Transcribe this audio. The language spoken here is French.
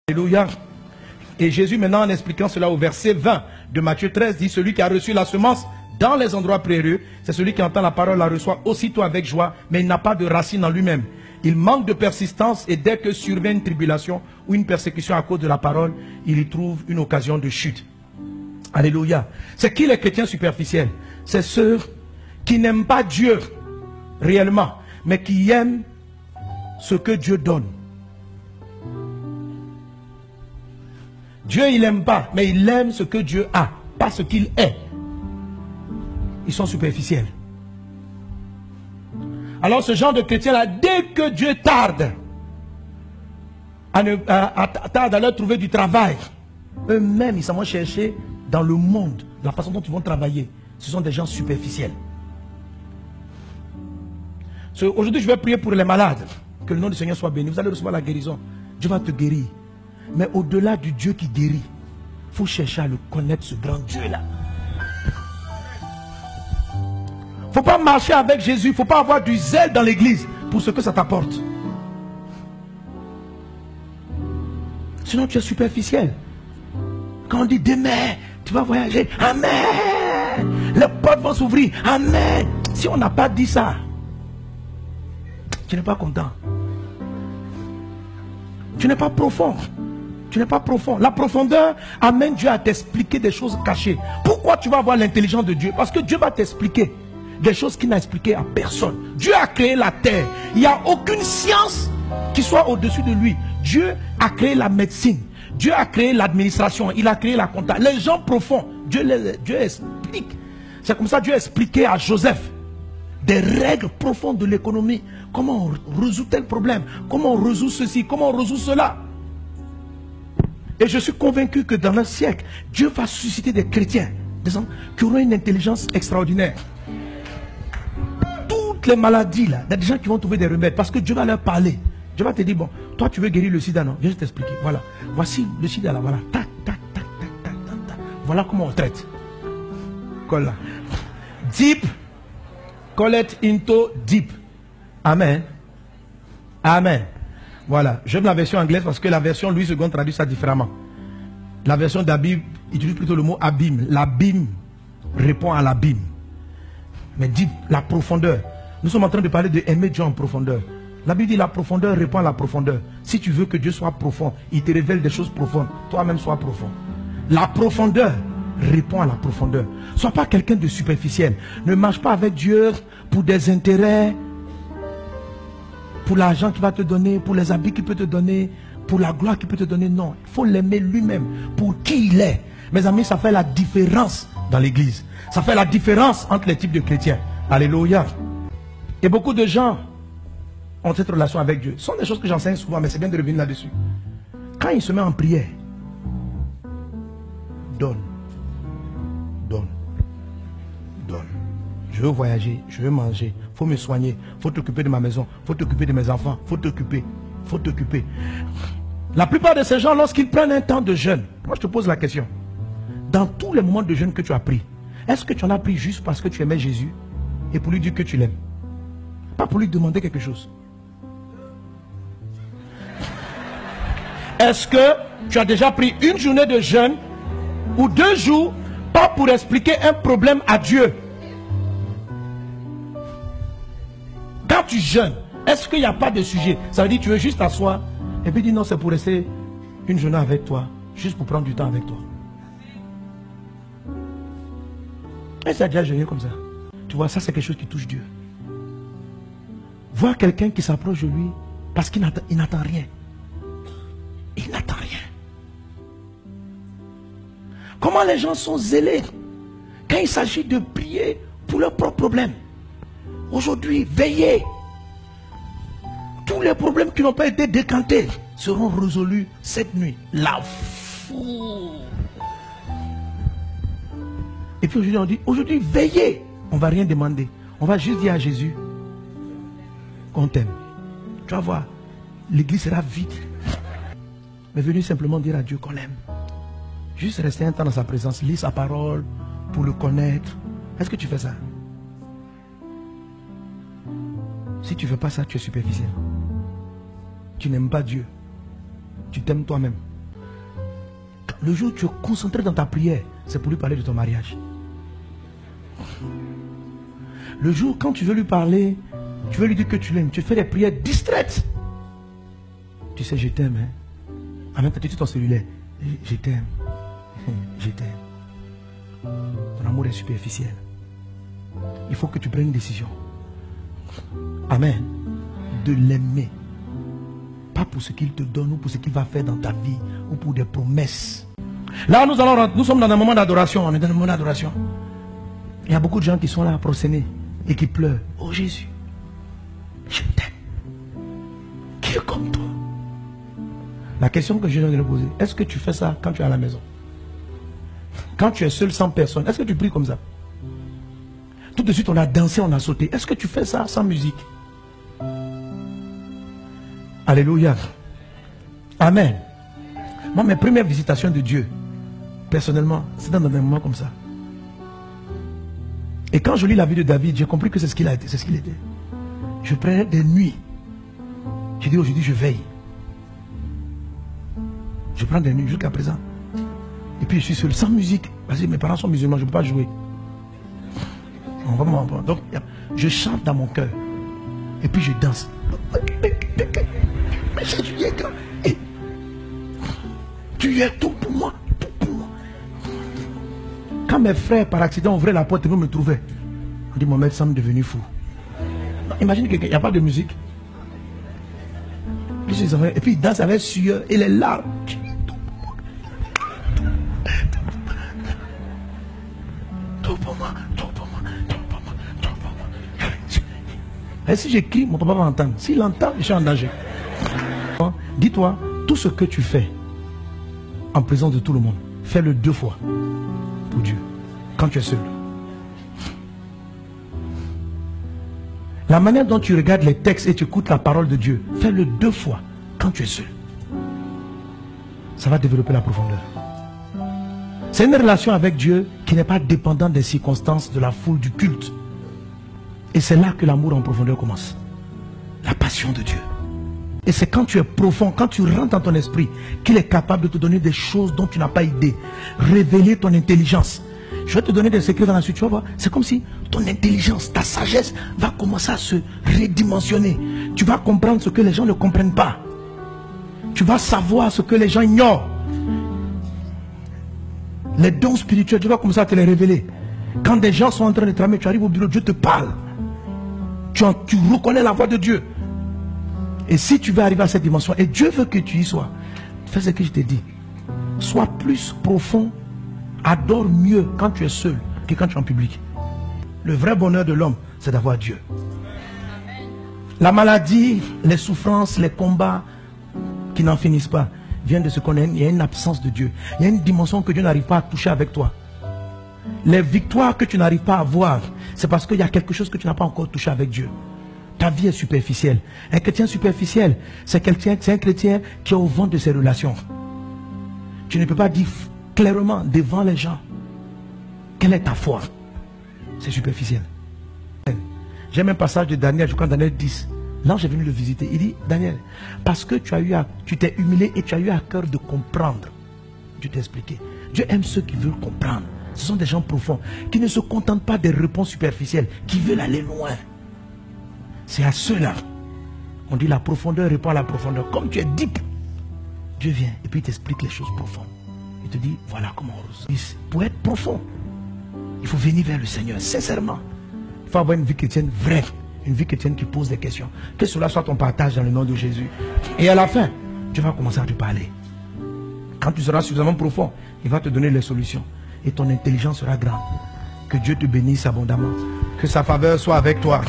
Alléluia. Et Jésus maintenant, en expliquant cela au verset 20 de Matthieu 13, dit: celui qui a reçu la semence dans les endroits prairies, c'est celui qui entend la parole, la reçoit aussitôt avec joie, mais il n'a pas de racine en lui-même. Il manque de persistance et dès que survient une tribulation ou une persécution à cause de la parole, il y trouve une occasion de chute. Alléluia. C'est qui les chrétiens superficiels? C'est ceux qui n'aiment pas Dieu réellement, mais qui aiment ce que Dieu donne. Dieu, il n'aime pas, mais il aime ce que Dieu a, pas ce qu'il est. Ils sont superficiels. Alors ce genre de chrétiens-là, dès que Dieu tarde à leur trouver du travail, eux-mêmes, ils s'en vont chercher dans le monde, la façon dont ils vont travailler. Ce sont des gens superficiels. Aujourd'hui, je vais prier pour les malades. Que le nom du Seigneur soit béni. Vous allez recevoir la guérison. Dieu va te guérir. Mais au-delà du Dieu qui guérit, il faut chercher à le connaître, ce grand Dieu-là. Il ne faut pas marcher avec Jésus. Il ne faut pas avoir du zèle dans l'église pour ce que ça t'apporte. Sinon, tu es superficiel. Quand on dit demain, tu vas voyager, amen. Les portes vont s'ouvrir, amen. Si on n'a pas dit ça, tu n'es pas content. Tu n'es pas profond. Tu n'es pas profond. La profondeur amène Dieu à t'expliquer des choses cachées. Pourquoi tu vas avoir l'intelligence de Dieu? Parce que Dieu va t'expliquer des choses qu'il n'a expliquées à personne. Dieu a créé la terre. Il n'y a aucune science qui soit au-dessus de lui. Dieu a créé la médecine. Dieu a créé l'administration. Il a créé la comptabilité. Les gens profonds, Dieu explique. C'est comme ça que Dieu a expliqué à Joseph des règles profondes de l'économie. Comment on résout tel problème? Comment on résout ceci? Comment on résout cela? Et je suis convaincu que dans un siècle, Dieu va susciter des chrétiens, des gens qui auront une intelligence extraordinaire. Toutes les maladies, là, il y a des gens qui vont trouver des remèdes parce que Dieu va leur parler. Dieu va te dire, bon, toi tu veux guérir le sida, non? Viens, je t'explique. Voilà. Voici le sida, là, voilà. Tac, tac, tac, tac, tac, tac, tac. Voilà comment on traite. Colle là. Deep, collect into deep. Amen. Amen. Voilà, j'aime la version anglaise parce que la version Louis II traduit ça différemment. La version d'Abim utilise plutôt le mot abîme. L'abîme répond à l'abîme. Mais dit la profondeur. Nous sommes en train de parler de aimer Dieu en profondeur. La Bible dit la profondeur répond à la profondeur. Si tu veux que Dieu soit profond, il te révèle des choses profondes. Toi-même sois profond. La profondeur répond à la profondeur. Sois pas quelqu'un de superficiel. Ne marche pas avec Dieu pour des intérêts, pour l'argent qu'il va te donner, pour les habits qu'il peut te donner, pour la gloire qu'il peut te donner. Non, il faut l'aimer lui-même, pour qui il est. Mes amis, ça fait la différence dans l'église. Ça fait la différence entre les types de chrétiens. Alléluia. Et beaucoup de gens ont cette relation avec Dieu. Ce sont des choses que j'enseigne souvent, mais c'est bien de revenir là-dessus. Quand il se met en prière, donne, donne, donne. Je veux voyager, je veux manger, il faut me soigner, il faut t'occuper de ma maison, il faut t'occuper de mes enfants, il faut t'occuper, il faut t'occuper. La plupart de ces gens, lorsqu'ils prennent un temps de jeûne, moi je te pose la question, dans tous les moments de jeûne que tu as pris, est-ce que tu en as pris juste parce que tu aimais Jésus et pour lui dire que tu l'aimes? Pas pour lui demander quelque chose. Est-ce que tu as déjà pris une journée de jeûne ou 2 jours, pas pour expliquer un problème à Dieu? Quand tu jeûnes, est-ce qu'il n'y a pas de sujet? Ça veut dire que tu veux juste t'asseoir et puis dire non, c'est pour rester une journée avec toi, juste pour prendre du temps avec toi. Et ça a déjà jeûné comme ça. Tu vois, ça c'est quelque chose qui touche Dieu. Voir quelqu'un qui s'approche de lui parce qu'il n'attend rien. Il n'attend rien. Comment les gens sont zélés quand il s'agit de prier pour leurs propres problèmes. Aujourd'hui, veillez. Tous les problèmes qui n'ont pas été décantés seront résolus cette nuit. La foule. Et puis aujourd'hui, on dit, aujourd'hui, veillez. On ne va rien demander. On va juste dire à Jésus qu'on t'aime. Tu vas voir, l'église sera vide. Mais venez simplement dire à Dieu qu'on l'aime. Juste rester un temps dans sa présence, lire sa parole pour le connaître. Est-ce que tu fais ça? Si tu ne fais pas ça, tu es superficiel. Tu n'aimes pas Dieu. Tu t'aimes toi-même. Le jour où tu es concentré dans ta prière, c'est pour lui parler de ton mariage. Le jour quand tu veux lui parler, tu veux lui dire que tu l'aimes, tu fais des prières distraites. Tu sais, je t'aime. Hein? En même temps, tu es ton cellulaire. Je t'aime. Je t'aime. Ton amour est superficiel. Il faut que tu prennes une décision. Amen. De l'aimer. Pas pour ce qu'il te donne ou pour ce qu'il va faire dans ta vie ou pour des promesses. Là, nous sommes dans un moment d'adoration. On est dans un moment d'adoration. Il y a beaucoup de gens qui sont là à prosterner et qui pleurent. Oh Jésus, je t'aime. Qui est comme toi? La question que je viens de poser, est-ce que tu fais ça quand tu es à la maison? Quand tu es seul sans personne, est-ce que tu pries comme ça? Tout de suite on a dansé, on a sauté. Est-ce que tu fais ça sans musique? Alléluia. Amen. Moi, mes premières visitations de Dieu, personnellement, c'est dans un moment comme ça. Et quand je lis la vie de David, j'ai compris que c'est ce qu'il a été, c'est ce qu'il était. Je prenais des nuits. J'ai dit aujourd'hui je veille. Je prends des nuits jusqu'à présent. Et puis je suis seul, sans musique. Parce que mes parents sont musulmans, je ne peux pas jouer. Donc je chante dans mon cœur. Et puis je danse. Mais Jésus est grand. Et tu es tout pour moi. Tout pour moi. Quand mes frères par accident ouvraient la porte et me trouvaient, on dit mon maître semble devenu fou. Non, imagine qu'il n'y a pas de musique. Et puis il danse avec sueur et les larmes. Tout pour moi, tout pour moi, tout pour moi, tout pour moi. Et si j'écris, mon papa va entendre. S'il entend, je suis en danger. Dis-toi, tout ce que tu fais en présence de tout le monde, fais-le 2 fois pour Dieu, quand tu es seul. La manière dont tu regardes les textes et tu écoutes la parole de Dieu, fais-le 2 fois quand tu es seul. Ça va développer la profondeur. C'est une relation avec Dieu qui n'est pas dépendante des circonstances, de la foule, du culte. Et c'est là que l'amour en profondeur commence. La passion de Dieu. Et c'est quand tu es profond, quand tu rentres dans ton esprit, qu'il est capable de te donner des choses dont tu n'as pas idée. Révéler ton intelligence. Je vais te donner des secrets dans la suite, tu vas voir. C'est comme si ton intelligence, ta sagesse va commencer à se redimensionner. Tu vas comprendre ce que les gens ne comprennent pas. Tu vas savoir ce que les gens ignorent. Les dons spirituels, tu vas commencer à te les révéler. Quand des gens sont en train de travailler, tu arrives au bureau, Dieu te parle. Tu reconnais la voix de Dieu. Et si tu veux arriver à cette dimension, et Dieu veut que tu y sois, fais ce que je t'ai dit. Sois plus profond, adore mieux quand tu es seul que quand tu es en public. Le vrai bonheur de l'homme, c'est d'avoir Dieu. La maladie, les souffrances, les combats qui n'en finissent pas, viennent de ce qu'on a. Il y a une absence de Dieu. Il y a une dimension que Dieu n'arrive pas à toucher avec toi. Les victoires que tu n'arrives pas à voir, c'est parce qu'il y a quelque chose que tu n'as pas encore touché avec Dieu. Ta vie est superficielle. Un chrétien superficiel, c'est un chrétien qui est au vent de ses relations. Tu ne peux pas dire clairement devant les gens quelle est ta foi. C'est superficiel. J'aime un passage de Daniel, je crois Daniel 10. L'ange est venu le visiter. Il dit, Daniel, parce que tu t'es humilié et tu as eu à cœur de comprendre. Dieu t'a expliqué. Dieu aime ceux qui veulent comprendre. Ce sont des gens profonds, qui ne se contentent pas des réponses superficielles, qui veulent aller loin. C'est à ceux-là. On dit la profondeur répond à la profondeur. Comme tu es deep, Dieu vient et puis il t'explique les choses profondes. Il te dit, voilà comment on rose. Pour être profond, il faut venir vers le Seigneur, sincèrement. Il faut avoir une vie chrétienne vraie. Une vie chrétienne qui pose des questions. Que cela soit ton partage dans le nom de Jésus. Et à la fin, Dieu va commencer à te parler. Quand tu seras suffisamment profond, il va te donner les solutions. Et ton intelligence sera grande. Que Dieu te bénisse abondamment. Que sa faveur soit avec toi.